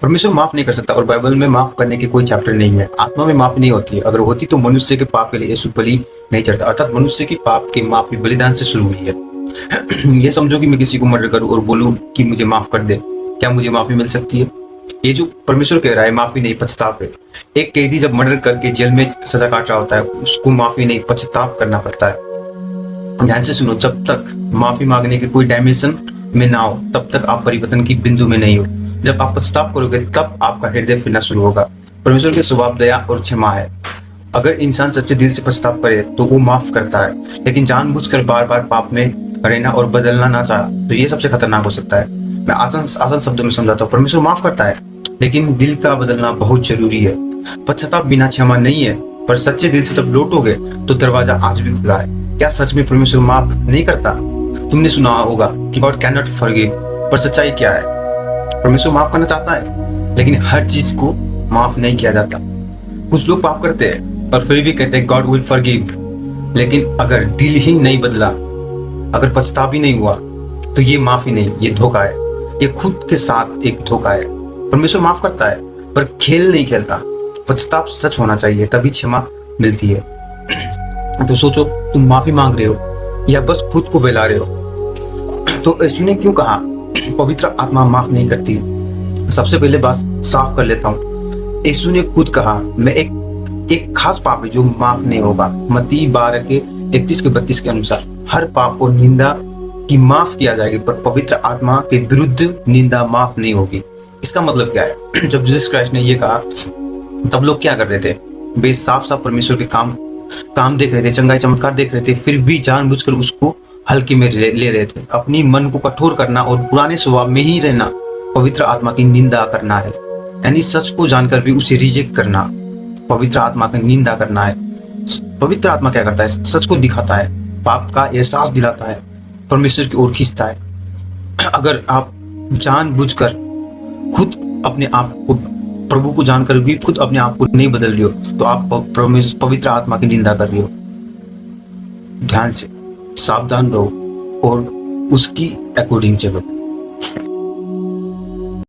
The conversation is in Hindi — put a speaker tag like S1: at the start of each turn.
S1: परमेश्वर माफ नहीं कर सकता और बाइबल में माफ करने की कोई चैप्टर नहीं है। आत्मा में माफ नहीं होती है। अगर होती तो मनुष्य के पाप के लिए यीशु बलि नहीं चढ़ता, अर्थात मनुष्य की पाप की माफी बलिदान से शुरू हुई है। ये समझो कि मैं किसी को मर्डर करूं और बोलूं कि मुझे माफ कर दे, क्या मुझे माफी मिल सकती है? ये जो परमेश्वर कह रहा है माफी नहीं पछताव है। एक कैदी जब मर्डर करके जेल में सजा काट रहा होता है, उसको माफी नहीं पछताव करना पड़ता है। ध्यान से सुनो, जब तक माफी मांगने के कोई डायमेंशन में ना हो तब तक आप परिवर्तन की बिंदु में नहीं हो। जब आप पछताव करोगे तब आपका हृदय फिरना शुरू होगा। परमेश्वर के स्वभाव दया और क्षमा है। अगर इंसान सच्चे दिल से पछताव करे तो वो माफ करता है, लेकिन जानबूझकर बार बार पाप में रहना और बदलना ना चाहा तो ये सबसे खतरनाक हो सकता है। मैं आसान शब्दों में समझाता हूँ। परमेश्वर माफ करता है, लेकिन दिल का बदलना बहुत जरूरी है। पश्चाताप बिना क्षमा नहीं है, पर सच्चे दिल से जब लौटोगे तो दरवाजा आज भी खुला है। क्या सच में परमेश्वर माफ नहीं करता? तुमने सुना होगा कि गॉड कैन नॉट फॉरगिव, पर सच्चाई क्या है? परमेश्वर माफ करना चाहता है, लेकिन हर चीज को माफ नहीं किया जाता। कुछ लोग पाप करते हैं और फिर भी कहते हैं गॉड विल फॉरगिव, लेकिन अगर दिल ही नहीं बदला, अगर पछतावा ही नहीं हुआ तो ये माफी नहीं, ये धोखा है। ये खुद के साथ एक धोखा है। परमेश्वर माफ करता है पर खेल नहीं खेलता। पछतावा सच होना चाहिए, तभी क्षमा मिलती है। तो सोचो, तुम माफी मांग रहे हो या बस खुद को बहला रहे हो? तो यीशु ने क्यों कहा पवित्र आत्मा माफ नहीं करती? सबसे पहले बात साफ कर लेता हूँ। यीशु ने खुद कहा मैं एक खास पाप है जो माफ नहीं होगा। मत्ती 12 के 31 के 32 के अनुसार हर पाप और निंदा की माफ किया जाएगी, पर पवित्र आत्मा के विरुद्ध निंदा माफ नहीं होगी। इसका मतलब क्या है? जब जीसस क्राइस्ट ने ये कहा तब लोग क्या कर रहे थे? वे साफ साफ परमेश्वर के काम देख रहे थे, चंगाई चमत्कार देख रहे थे, फिर भी जानबूझकर उसको हल्के में ले रहे थे। अपनी मन को कठोर करना और पुराने स्वभाव में ही रहना पवित्र आत्मा की निंदा करना है। यानी सच को जानकर भी उसे रिजेक्ट करना पवित्र आत्मा की निंदा करना है। पवित्र आत्मा क्या करता है? सच को दिखाता है, पाप का एहसास दिलाता है, परमेश्वर की ओर खींचता है। अगर आप जानबूझकर खुद अपने आप को, प्रभु को जानकर भी खुद अपने आप को नहीं बदल रहे हो, तो आप पवित्र आत्मा की निंदा कर रहे हो। ध्यान से सावधान रहो और उसकी अकॉर्डिंग चलो।